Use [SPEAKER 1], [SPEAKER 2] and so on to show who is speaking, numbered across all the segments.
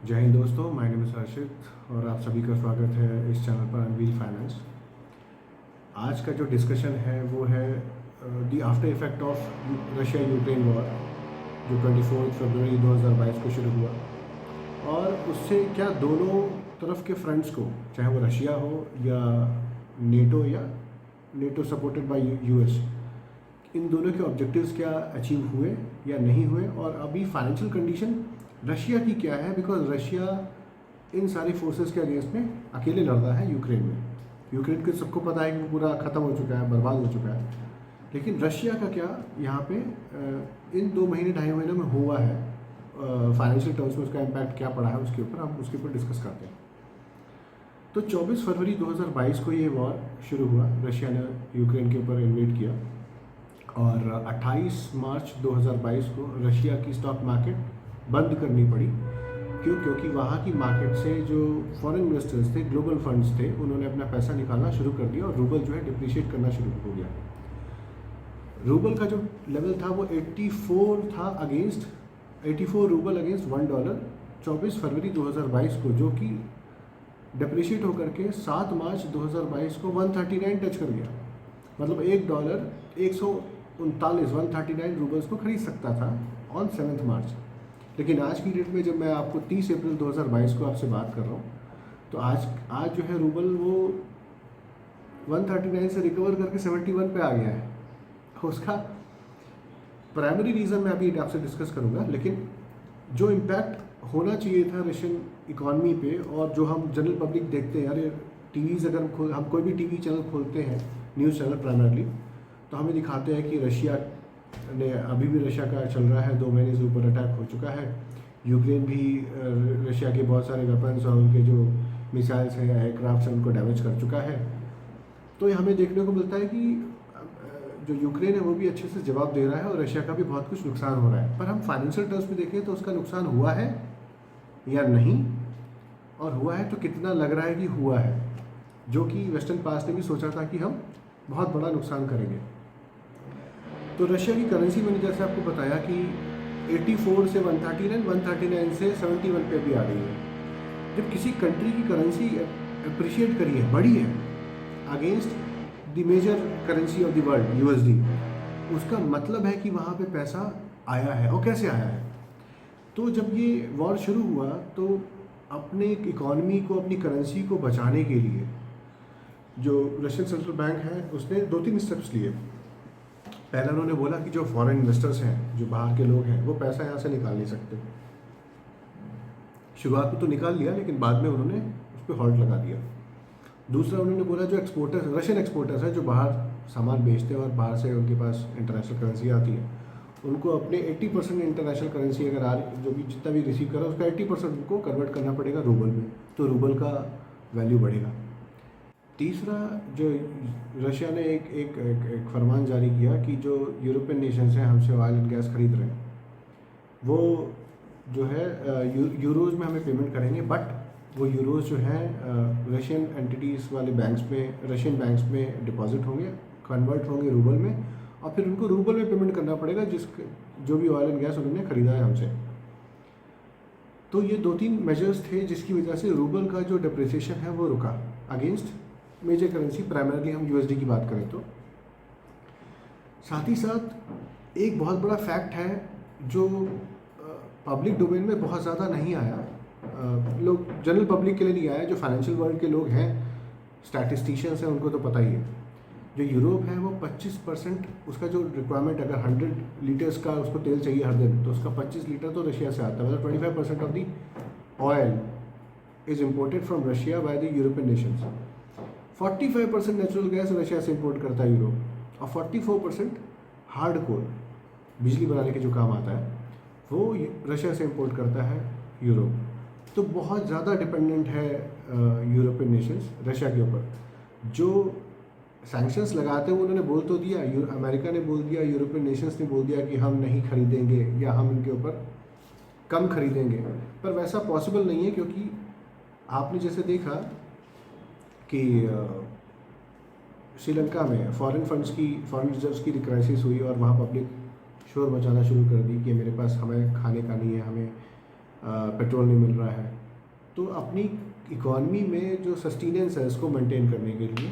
[SPEAKER 1] जय हिंद दोस्तों, my name is हर्षित और आप सभी का स्वागत है इस चैनल पर अनवील फाइनेंस। आज का जो डिस्कशन है वो है the after effect of Russia Ukraine war जो 24 फरवरी 2022 को शुरू हुआ और उससे क्या दोनों तरफ के फ्रंट्स को, चाहे वो रशिया हो या नेटो सपोर्टेड बाय यूएस, इन दोनों के ऑब्जेक्टिव्स क्या अचीव हुए या नहीं हुए और अभी फाइनेंशियल कंडीशन रशिया की क्या है, बिकॉज रशिया इन सारी फोर्सेस के अगेंस्ट में अकेले लड़ रहा है यूक्रेन में। यूक्रेन के सबको पता है कि वो पूरा ख़त्म हो चुका है, बर्बाद हो चुका है, लेकिन रशिया का क्या यहाँ पे इन 2 महीने 2.5 महीनों में हुआ है, फाइनेंशियल टर्म्स में उसका इम्पैक्ट क्या पड़ा है उसके ऊपर हम उसके ऊपर डिस्कस करते हैं। तो 24 फरवरी 2022 को ये वॉर शुरू हुआ, रशिया ने यूक्रेन के ऊपर इन्वेड किया और 28 मार्च 2022 को रशिया की स्टॉक मार्केट बंद करनी पड़ी। क्योंकि वहाँ की मार्केट से जो फॉरेन इन्वेस्टर्स थे, ग्लोबल फंड्स थे, उन्होंने अपना पैसा निकालना शुरू कर दिया और रूबल जो है डिप्रिशिएट करना शुरू हो गया। रूबल का जो लेवल था वो 84 था, अगेंस्ट 84 रूबल अगेंस्ट $1 24 फरवरी 2022 को, जो कि डिप्रिशिएट होकर के 7 मार्च 2022 को 139 टच कर गया। मतलब $1 139 रूबल्स को खरीद सकता था ऑन 7 मार्च। लेकिन आज की डेट में जब मैं आपको 30 अप्रैल 2022 को आपसे बात कर रहा हूँ, तो आज जो है रूबल वो 139 से रिकवर करके 71 पे आ गया है। उसका प्राइमरी रीज़न मैं अभी आपसे डिस्कस करूँगा, लेकिन जो इम्पैक्ट होना चाहिए था रशियन इकॉनमी पे और जो हम जनरल पब्लिक देखते हैं, अरे टीवीज़ अगर हम कोई भी टीवी चैनल खोलते हैं, न्यूज़ चैनल प्राइमरली, तो हमें दिखाते हैं कि रशिया ने अभी भी रशिया का चल रहा है, 2 महीने से ऊपर अटैक हो चुका है। यूक्रेन भी रशिया के बहुत सारे वेपन्स और उनके जो मिसाइल्स हैं, एयरक्राफ्ट हैं, उनको डैमेज कर चुका है। तो ये हमें देखने को मिलता है कि जो यूक्रेन है वो भी अच्छे से जवाब दे रहा है और रशिया का भी बहुत कुछ नुकसान हो रहा है। पर हम फाइनेंशियल टर्म्स में देखें तो उसका नुकसान हुआ है या नहीं, और हुआ है तो कितना लग रहा है कि हुआ है, जो कि वेस्टर्न पास्ट ने भी सोचा था कि हम बहुत बड़ा नुकसान करेंगे। तो रशिया की करेंसी मैंने जैसे आपको बताया कि 84 से 139 से 71 पे भी आ गई है। जब किसी कंट्री की करेंसी अप्रिशिएट करी है, बढ़ी है against the major currency of the world USD, उसका मतलब है कि वहाँ पे पैसा आया है। और कैसे आया है? तो जब ये वॉर शुरू हुआ तो अपने इकॉनमी को, अपनी करेंसी को बचाने के लिए जो रशियन सेंट्रल बैंक है उसने 2-3 स्टेप्स लिए। पहला उन्होंने बोला कि जो फॉरेन इन्वेस्टर्स हैं, जो बाहर के लोग हैं, वो पैसा यहाँ से निकाल नहीं सकते। शुरुआत में तो निकाल लिया, लेकिन बाद में उन्होंने उस पर हॉल्ट लगा दिया। दूसरा उन्होंने बोला जो एक्सपोर्टर्स, रशियन एक्सपोर्टर्स हैं, जो बाहर सामान बेचते हैं और बाहर से उनके पास इंटरनेशनल करेंसी आती है, उनको अपने 80% इंटरनेशनल करेंसी अगर आ रही, जो भी जितना भी रिसीव करा उसका 80% उनको कन्वर्ट करना पड़ेगा रूबल में, तो रूबल का वैल्यू बढ़ेगा। तीसरा, जो रशिया ने एक फरमान जारी किया कि जो यूरोपियन नेशंस हैं हमसे ऑयल एंड गैस खरीद रहे हैं, वो जो है यूरोज़ में हमें पेमेंट करेंगे, बट वो यूरोज़ जो हैं रशियन एंटिटीज़ वाले बैंक्स में, रशियन बैंक्स में डिपॉजिट होंगे, कन्वर्ट होंगे रूबल में, और फिर उनको रूबल में पेमेंट करना पड़ेगा जो भी ऑयल एंड गैस उन्होंने ख़रीदा है हमसे। तो ये 2-3 मेजर्स थे जिसकी वजह से रूबल का जो डिप्रिसिएशन है वो रुका अगेंस्ट मेजर करेंसी, प्राइमरली हम यूएसडी की बात करें तो। साथ ही साथ एक बहुत बड़ा फैक्ट है जो पब्लिक डोमेन में बहुत ज़्यादा नहीं आया, लोग जनरल पब्लिक के लिए नहीं आया, जो फाइनेंशियल वर्ल्ड के लोग हैं, स्टैटिस्टिशियंस हैं, उनको तो पता ही है। जो यूरोप है वो 25% उसका जो रिक्वायरमेंट, अगर 100 लीटर्स का उसको तेल चाहिए हर दिन, तो उसका 25 लीटर तो रशिया से आता है। मतलब 25% of the oil is imported from Russia by the European Nations. 45% natural gas Russia से इंपोर्ट करता है यूरोप, और 44% हार्ड कोल, बिजली बनाने के जो काम आता है, वो रशिया से इंपोर्ट करता है यूरोप। तो बहुत ज़्यादा डिपेंडेंट है यूरोपियन नेशंस रशिया के ऊपर। जो सैंक्शंस लगाते हैं उन्होंने बोल तो दिया, अमेरिका ने बोल दिया, यूरोपियन नेशंस ने बोल दिया कि हम नहीं खरीदेंगे या हम इनके ऊपर कम खरीदेंगे, पर वैसा पॉसिबल नहीं है, क्योंकि आपने जैसे देखा कि श्रीलंका में फॉरेन रिजर्व्स की क्राइसिस हुई और वहाँ पब्लिक शोर मचाना शुरू कर दी कि मेरे पास, हमें खाने का नहीं है, हमें पेट्रोल नहीं मिल रहा है। तो अपनी इकॉनमी में जो सस्टेनेंस है उसको मेंटेन करने के लिए,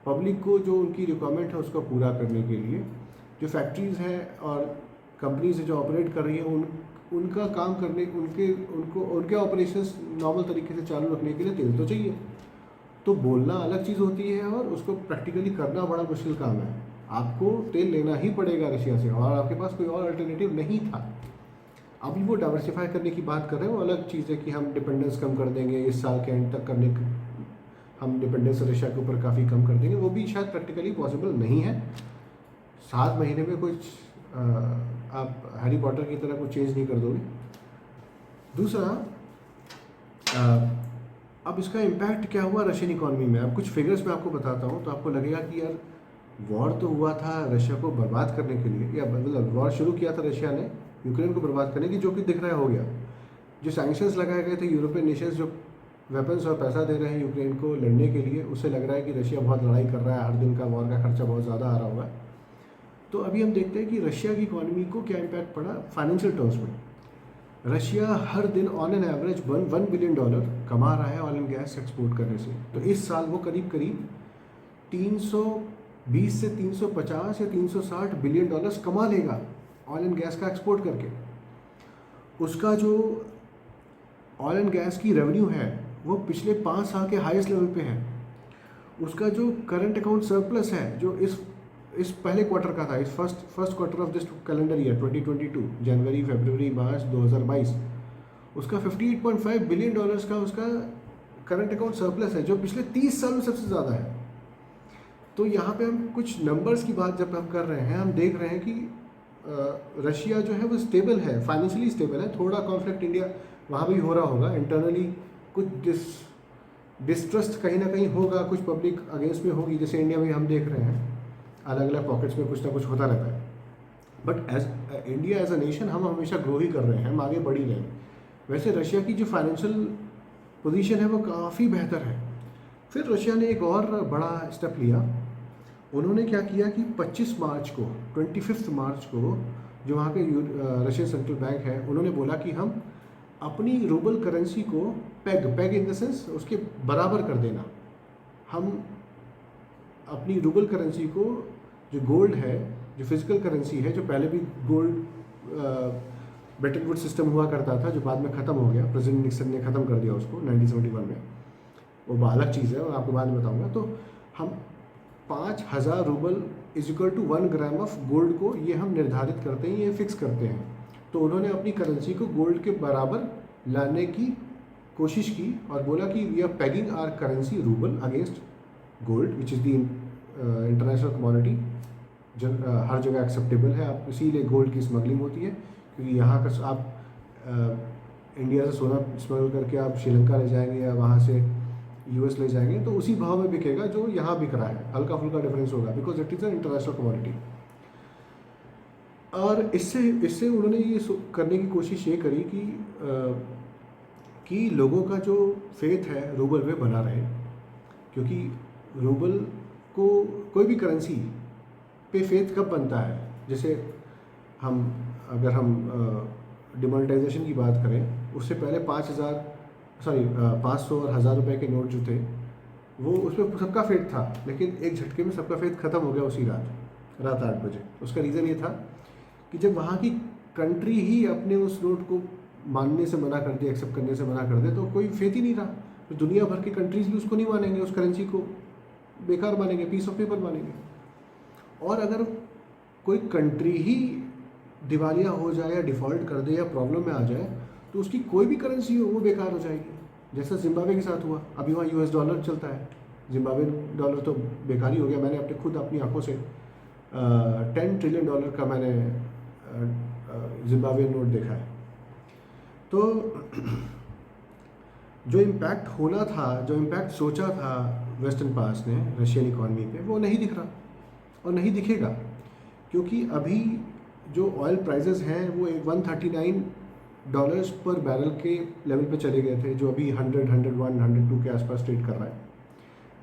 [SPEAKER 1] पब्लिक को जो उनकी रिक्वायरमेंट है उसको पूरा करने के लिए, जो फैक्ट्रीज़ हैं और कंपनीज जो ऑपरेट कर रही हैं उनका काम करने उनके ऑपरेशंस नॉर्मल तरीके से चालू रखने के लिए तेल तो चाहिए। तो बोलना अलग चीज़ होती है और उसको प्रैक्टिकली करना बड़ा मुश्किल काम है। आपको तेल लेना ही पड़ेगा रशिया से और आपके पास कोई और अल्टरनेटिव नहीं था। अभी वो डाइवर्सिफाई करने की बात कर रहे हैं, वो अलग चीज़ है कि हम डिपेंडेंस कम कर देंगे इस साल के एंड तक हम डिपेंडेंस रशिया के ऊपर काफ़ी कम कर देंगे। वो भी शायद प्रैक्टिकली पॉसिबल नहीं है। 7 महीने में कुछ आप हैरी पॉटर की तरह कुछ चेंज नहीं कर दोगे। दूसरा, अब इसका इम्पैक्ट क्या हुआ रशियन इकॉनमी में। अब कुछ फिगर्स मैं आपको बताता हूँ तो आपको लगेगा कि यार वॉर तो हुआ था रशिया को बर्बाद करने के लिए, या मतलब वॉर शुरू किया था रशिया ने यूक्रेन को बर्बाद करने की, जो कि दिख रहा हो गया। जो सैंक्शंस लगाए गए थे यूरोपियन नेशंस जो वेपन्स और पैसा दे रहे हैं यूक्रेन को लड़ने के लिए, उससे लग रहा है कि रशिया बहुत लड़ाई कर रहा है, हर दिन का वॉर का खर्चा बहुत ज़्यादा आ रहा होगा। तो अभी हम देखते हैं कि रशिया की इकॉनमी को क्या इम्पैक्ट पड़ा फाइनेंशियल टर्म्स में। रशिया हर दिन ऑन एन एवरेज $1 बिलियन कमा रहा है ऑयल एंड गैस एक्सपोर्ट करने से। तो इस साल वो करीब 320 से 350 या 360 बिलियन डॉलर्स कमा लेगा ऑयल एंड गैस का एक्सपोर्ट करके। उसका जो ऑयल एंड गैस की रेवेन्यू है वो पिछले 5 साल के हाईएस्ट लेवल पे है। उसका जो करंट अकाउंट सरप्लस है जो इस पहले क्वार्टर का था, इस first quarter of this calendar year 2022, जनवरी फरवरी मार्च 2022, उसका $58.5 बिलियन का उसका करंट अकाउंट सरप्लस है, जो पिछले 30 साल में सबसे ज़्यादा है। तो यहाँ पे हम कुछ नंबर्स की बात जब हम कर रहे हैं, हम देख रहे हैं कि रशिया जो है वो स्टेबल है, फाइनेंशियली स्टेबल है। थोड़ा कॉन्फ्लिक्ट इंडिया वहाँ भी हो रहा होगा, इंटरनली कुछ डिस्ट्रस्ट कहीं ना कहीं होगा, कुछ पब्लिक अगेंस्ट में होगी, जैसे इंडिया में हम देख रहे हैं अलग अलग पॉकेट्स में कुछ ना कुछ होता रहता है। But India as a nation हम हमेशा ग्रो ही कर रहे हैं, हम आगे बढ़ ही रहे हैं। वैसे रशिया की जो फाइनेंशियल पोजीशन है वो काफ़ी बेहतर है। फिर रशिया ने एक और बड़ा स्टेप लिया। उन्होंने क्या किया कि 25 मार्च को जो वहाँ के रशियन सेंट्रल बैंक है, उन्होंने बोला कि हम अपनी रूबल करेंसी को पेग इन द सेंस उसके बराबर कर देना। हम अपनी रूबल करेंसी को, जो गोल्ड है, जो फिजिकल करेंसी है, जो पहले भी गोल्ड ब्रेटन वुड्स सिस्टम हुआ करता था जो बाद में ख़त्म हो गया, प्रेसिडेंट निक्सन ने ख़त्म कर दिया उसको 1971 में, वो अलग चीज़ है, आपको बाद में बताऊंगा। तो हम 5000 rouble is equal to 1 gram of gold को ये हम निर्धारित करते हैं, ये फिक्स करते हैं। तो उन्होंने अपनी करेंसी को गोल्ड के बराबर लाने की कोशिश की और बोला कि we are pegging our currency rouble against gold which is the international commodity, जो हर जगह एक्सेप्टेबल है। आप इसीलिए गोल्ड की स्मगलिंग होती है, क्योंकि यहाँ का आप इंडिया से सोना स्मगल करके आप श्रीलंका ले जाएंगे या वहाँ से यूएस ले जाएंगे तो उसी भाव में बिकेगा जो यहाँ बिक रहा है, हल्का फुल्का डिफरेंस होगा, because it is an international commodity. और इससे उन्होंने ये करने की कोशिश ये करी कि लोगों का जो फेथ है रूबल में बना रहे, क्योंकि रूबल को कोई भी करेंसी पे फेथ कब बनता है, जैसे अगर हम डिमोनेटाइजेशन की बात करें, उससे पहले 500 और 1000 रुपये के नोट जो थे वो उसमें सबका फेथ था, लेकिन एक झटके में सबका फेथ ख़त्म हो गया उसी रात 8 बजे। उसका रीज़न ये था कि जब वहाँ की कंट्री ही अपने उस नोट को मानने से मना कर दे, एक्सेप्ट करने से मना कर दे, तो कोई फेथ ही नहीं रहा। तो दुनिया भर की कंट्रीज़ भी उसको नहीं मानेंगे, उस करेंसी को बेकार मानेंगे, पीस ऑफ पेपर मानेंगे। और अगर कोई कंट्री ही दिवालिया हो जाए या डिफ़ॉल्ट कर दे या प्रॉब्लम में आ जाए तो उसकी कोई भी करेंसी हो वो बेकार हो जाएगी। जैसा जिम्बाब्वे के साथ हुआ, अभी वहाँ US डॉलर चलता है, जिम्बाब्वे डॉलर तो बेकार ही हो गया। मैंने खुद अपनी आंखों से $10 ट्रिलियन का मैंने जिम्बाब्वे नोट देखा है। तो जो इम्पैक्ट होना था, जो इम्पैक्ट सोचा था वेस्टर्न पास ने रशियन इकॉनमी पे, वो नहीं दिख रहा और नहीं दिखेगा, क्योंकि अभी जो ऑयल प्राइसेस हैं वो $139 पर बैरल के लेवल पे चले गए थे, जो अभी 100, 101, 102 के आसपास ट्रेड कर रहा है।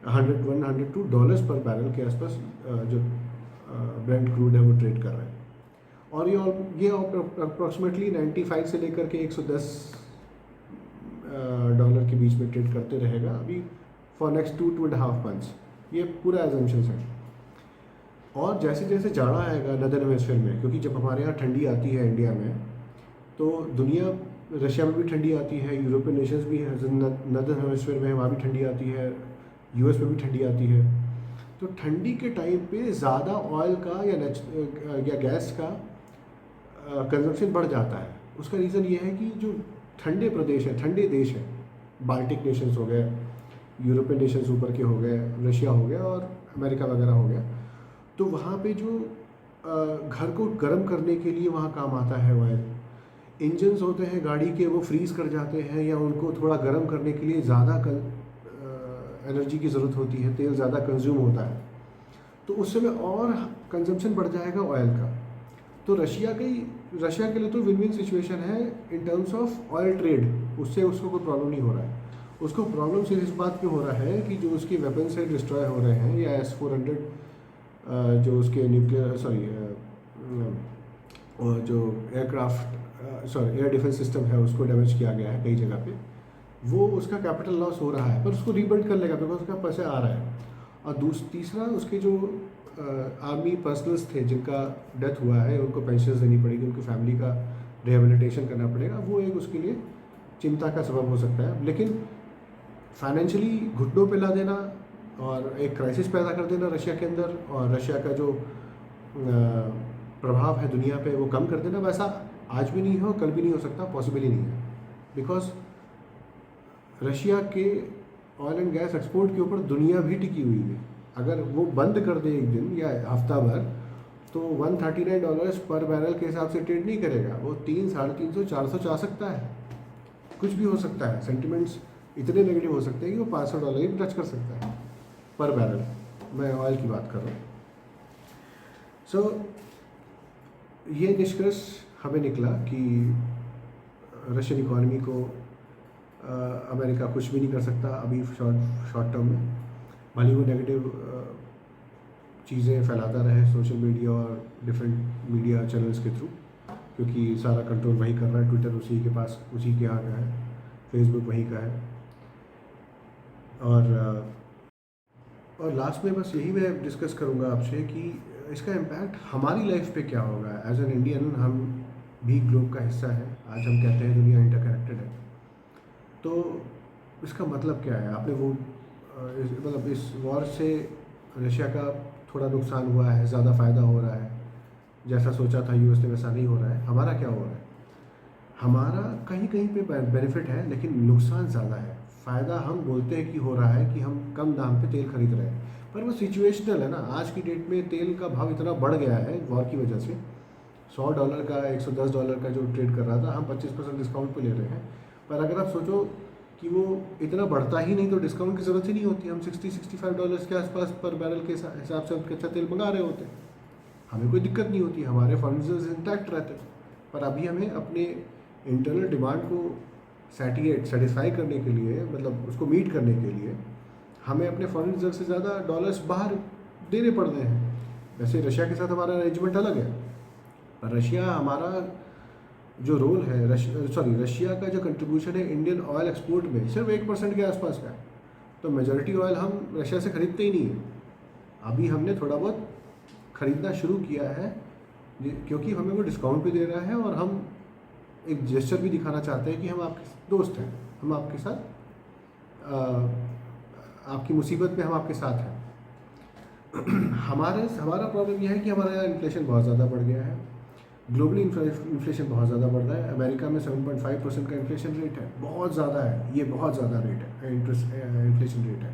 [SPEAKER 1] $102 पर बैरल के आसपास जो ब्रेंट क्रूड है वो ट्रेड कर रहा है। और ये अप्रॉक्सीमेटली 95 से लेकर के 110 बीच में ट्रेड करते रहेगा अभी फॉर नेक्स्ट 2.5 मंथ्स, ये पूरा एजम्पशंस है। और जैसे जैसे जाड़ा आएगा नदर्न हेमिस्फीयर में, क्योंकि जब हमारे यहाँ ठंडी आती है इंडिया में, तो दुनिया, रशिया में भी ठंडी आती है, यूरोपियन नेशंस भी है नदर्न हेमिस्फीयर में, वहाँ भी ठंडी आती है, यूएस में भी ठंडी आती है। तो ठंडी के टाइम पे ज़्यादा ऑयल का या गैस का कंजम्पशन बढ़ जाता है। उसका रीज़न ये है कि जो ठंडे प्रदेश है, ठंडे देश है, बाल्टिक नेशंस हो गए, यूरोपियन नेशंस ऊपर के हो गए, रशिया हो गया और अमेरिका वगैरह हो गया, तो वहाँ पे जो घर को गर्म करने के लिए वहाँ काम आता है ऑयल। इंजन्स होते हैं गाड़ी के, वो फ्रीज़ कर जाते हैं या उनको थोड़ा गर्म करने के लिए ज़्यादा एनर्जी की ज़रूरत होती है, तेल ज़्यादा कंज्यूम होता है, तो उस समय और कंजम्पशन बढ़ जाएगा ऑयल का। तो रशिया के लिए तो विन विन सिचुएशन है in terms of oil trade, उससे उसको कोई प्रॉब्लम नहीं हो रहा है। उसको प्रॉब्लम सिर्फ इस बात पे हो रहा है कि जो उसके वेपन्स है डिस्ट्रॉय हो रहे हैं, या S-400 जो उसके न्यूक्लियर जो एयर डिफेंस सिस्टम है उसको डैमेज किया गया है कई जगह पे, वो उसका कैपिटल लॉस हो रहा है, पर उसको रीबिल्ड कर लेगा बिकॉज उसका पैसा आ रहा है। और तीसरा, उसके जो आर्मी पर्सनल्स थे जिनका डेथ हुआ है, उनको पेंशन देनी पड़ेगी, उनकी फैमिली का रिहेबिलिटेशन करना पड़ेगा, वो एक उसके लिए चिंता का सबब हो सकता है। लेकिन फाइनेंशियली घुटनों पे ला देना और एक क्राइसिस पैदा कर देना रशिया के अंदर, और रशिया का जो प्रभाव है दुनिया पे वो कम कर देना, वैसा आज भी नहीं हो, कल भी नहीं हो सकता, पॉसिबल ही नहीं है। बिकॉज रशिया के ऑयल एंड गैस एक्सपोर्ट के ऊपर दुनिया भी टिकी हुई है। अगर वो बंद कर दे एक दिन या हफ्ता भर, तो $139 पर बैरल के हिसाब से ट्रेड नहीं करेगा, वो 300, 350, 400 जा सकता है, कुछ भी हो सकता है। सेंटिमेंट्स इतने नेगेटिव हो सकते हैं कि वो $500 ही टच कर सकता है पर बैरल। मैं ऑयल की बात कर रहा हूँ। सो ये निष्कर्ष हमें निकला कि रशियन इकॉनमी को अमेरिका कुछ भी नहीं कर सकता अभी शॉर्ट टर्म में, भले वो नेगेटिव चीज़ें फैलाता रहे सोशल मीडिया और डिफरेंट मीडिया चैनल्स के थ्रू, क्योंकि सारा कंट्रोल वही कर रहा है। ट्विटर उसी के पास, उसी के यहाँ का है, फेसबुक वहीं का है। और लास्ट में बस यही मैं डिस्कस करूँगा आपसे कि इसका इम्पैक्ट हमारी लाइफ पे क्या होगा। एज एन इंडियन हम भी ग्लोब का हिस्सा है। आज हम कहते हैं दुनिया इंटरकनेक्टेड है, तो इसका मतलब क्या है? आपने वो मतलब इस वॉर से रशिया का थोड़ा नुकसान हुआ है, ज़्यादा फ़ायदा हो रहा है, जैसा सोचा था यूएस ने वैसा नहीं हो रहा है। हमारा क्या हो रहा है? हमारा कहीं कहीं पे बेनिफिट है, लेकिन नुकसान ज़्यादा है। फ़ायदा हम बोलते हैं कि हो रहा है कि हम कम दाम पे तेल खरीद रहे हैं, पर वो सिचुएशनल है ना। आज की डेट में तेल का भाव इतना बढ़ गया है वॉर की वजह से, $100 का $110 का जो ट्रेड कर रहा था, हम 25% डिस्काउंट पे ले रहे हैं। पर अगर आप सोचो कि वो इतना बढ़ता ही नहीं तो डिस्काउंट की ज़रूरत ही नहीं होती। हम $60-65 के आसपास पर बैरल के हिसाब से उनके अच्छा तेल मंगा रहे होते, हमें कोई दिक्कत नहीं होती, हमारे फंड्स इंटैक्ट रहते। पर अभी हमें अपने इंटरनल डिमांड को सेटिस्फाई करने के लिए, मतलब उसको मीट करने के लिए, हमें अपने फॉरेन रिजर्व से ज़्यादा डॉलर्स बाहर देने पड़ रहे हैं। वैसे रशिया के साथ हमारा अरेंजमेंट अलग है, पर रशिया हमारा जो रोल है, रशिया का जो कंट्रीब्यूशन है इंडियन ऑयल एक्सपोर्ट में सिर्फ 1% के आसपास का है। तो मेजॉरिटी ऑयल हम रशिया से ख़रीदते ही नहीं है। अभी हमने थोड़ा बहुत ख़रीदना शुरू किया है क्योंकि हमें वो डिस्काउंट भी दे रहा है, और हम एक जेस्चर भी दिखाना चाहते हैं कि हम आपके दोस्त हैं, हम आपके साथ आपकी मुसीबत में हम आपके साथ हैं। हमारा प्रॉब्लम यह है कि हमारा यहाँ इन्फ्लेशन बहुत ज़्यादा बढ़ गया है। ग्लोबली इन्फ्लेशन बहुत ज़्यादा बढ़ रहा है। अमेरिका में 7.5% का इन्फ्लेशन रेट है, बहुत ज़्यादा है, ये बहुत ज़्यादा रेट है, इन्फ्लेशन रेट है।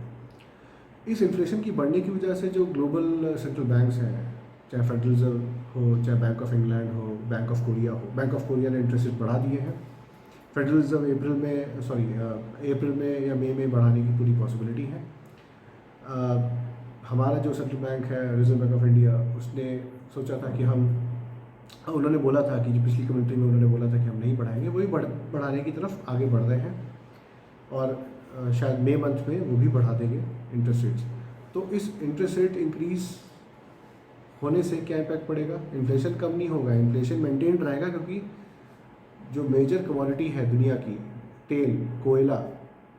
[SPEAKER 1] इस इन्फ्लेशन की बढ़ने की वजह से जो ग्लोबल सेंट्रल बैंक्स हैं, चाहे फेडरल रिजर्व हो, चाहे बैंक ऑफ इंग्लैंड हो, बैंक ऑफ कोरिया हो, बैंक ऑफ कोरिया ने इंटरेस्ट रेट बढ़ा दिए हैं। फेडरल रिजर्व अप्रैल में या मई में बढ़ाने की पूरी पॉसिबिलिटी है। हमारा जो सेंट्रल बैंक है, रिजर्व बैंक ऑफ इंडिया, उसने सोचा था कि उन्होंने बोला था कि जो पिछली कमेंट्री में उन्होंने बोला था कि हम नहीं बढ़ाएंगे, वही बढ़ाने की तरफ आगे बढ़ रहे हैं, और शायद मई मंथ में वो भी बढ़ा देंगे इंटरेस्ट रेट्स। तो इस इंटरेस्ट रेट इंक्रीज़ होने से क्या इम्पैक्ट पड़ेगा? इन्फ्लेशन कम नहीं होगा, इन्फ्लेशन मेंटेन रहेगा, क्योंकि जो मेजर कमोडिटी है दुनिया की, तेल, कोयला,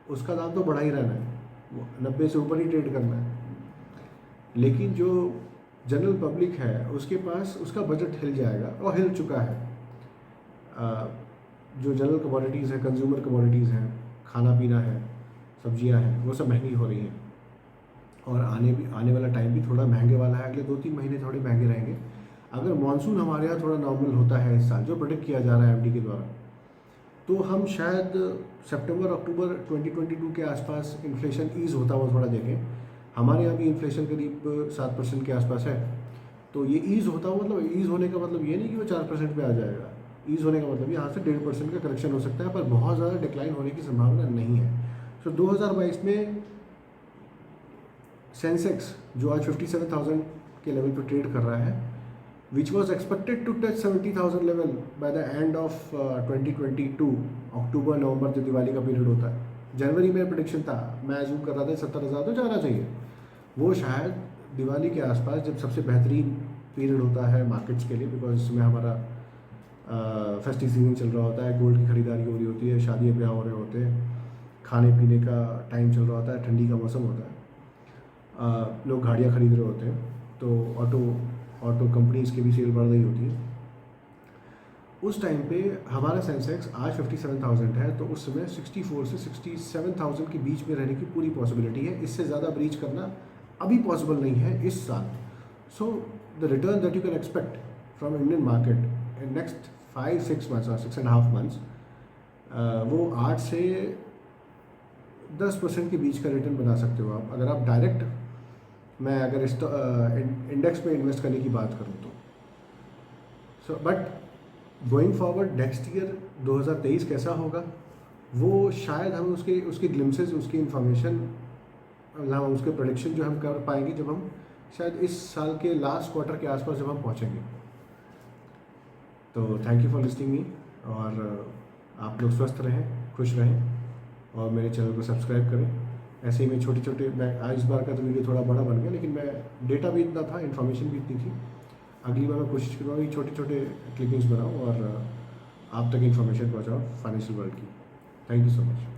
[SPEAKER 1] उसका दाम तो बढ़ा ही रहना है, 90 से ऊपर ही ट्रेड करना है। लेकिन जो जनरल पब्लिक है उसके पास उसका बजट हिल जाएगा और हिल चुका है। जो जनरल कमोडिटीज़ हैं, कंज्यूमर कमोडिटीज़ हैं, खाना पीना है, सब्जियां हैं, वो सब महंगी हो रही हैं और आने वाला टाइम भी थोड़ा महंगे वाला है। अगले 2-3 महीने थोड़े महंगे रहेंगे। अगर मानसून हमारे यहाँ थोड़ा नॉर्मल होता है इस साल, जो प्रेडिक्ट किया जा रहा है एमडी के द्वारा, तो हम शायद सितंबर अक्टूबर 2022 के आसपास इन्फ्लेशन ईज़ होता हुआ थोड़ा देखें। हमारे यहाँ भी इन्फ्लेशन करीब 7% के आसपास है। तो ये ईज़ होता हुआ, मतलब ईज़ होने का मतलब ये नहीं कि वो 4% पे आ जाएगा। ईज़ होने का मतलब यहाँ से 1.5% का करेक्शन हो सकता है, पर बहुत ज़्यादा डिक्लाइन होने की संभावना नहीं है। तो 2022 में सेंसेक्स जो आज 57,000 के लेवल पर ट्रेड कर रहा है, which was expected to touch 70,000 level by the end of 2022, अक्टूबर नवंबर जो दिवाली का पीरियड होता है। जनवरी में प्रेडिक्शन था, मैं अज्यूम कर रहा था 70,000 तो जाना चाहिए। वो शायद दिवाली के आसपास, जब सबसे बेहतरीन पीरियड होता है मार्केट्स के लिए, बिकॉज इसमें हमारा फेस्टिव सीजन चल रहा होता है, गोल्ड की खरीदारी हो रही होती है, शादी ब्याह हो रहे होते हैं, खाने पीने का टाइम चल रहा होता है, ठंडी का मौसम होता है, लोग गाड़ियाँ खरीद रहे होते हैं, तो ऑटो कंपनीज की भी सेल बढ़ रही होती है। उस टाइम पे हमारा सेंसेक्स आज 57,000 है, तो उस समय 64 से 67,000 के बीच में रहने की पूरी पॉसिबिलिटी है। इससे ज़्यादा ब्रीच करना अभी पॉसिबल नहीं है इस साल। So the return that you can expect from Indian market in next 5-6 months और 6.5 मंथ्स, वो 8 से 10% के बीच का रिटर्न बना सकते हो आप, अगर आप डायरेक्ट, मैं अगर इस इंडेक्स में इन्वेस्ट करने की बात करूँ तो। So but going forward next year 2023 कैसा होगा, वो शायद हम उसके ग्लिम्सेस, उसकी इन्फॉर्मेशन, हम उसके प्रेडिक्शन जो हम कर पाएंगे जब हम शायद इस साल के लास्ट क्वार्टर के आसपास जब हम पहुँचेंगे। तो thank you for listening me, और आप लोग स्वस्थ रहें, खुश रहें, और मेरे चैनल को सब्सक्राइब करें। ऐसे ही मैं छोटे मैं इस बार का तो वीडियो थोड़ा बड़ा बन गया, लेकिन मैं डेटा भी इतना था, इन्फॉर्मेशन भी इतनी थी। अगली बार मैं कोशिश करूँगा कि छोटे क्लिपिंग्स बनाऊँ और आप तक इन्फॉर्मेशन पहुँचाऊँ फाइनेंशियल वर्ल्ड की। Thank you so much.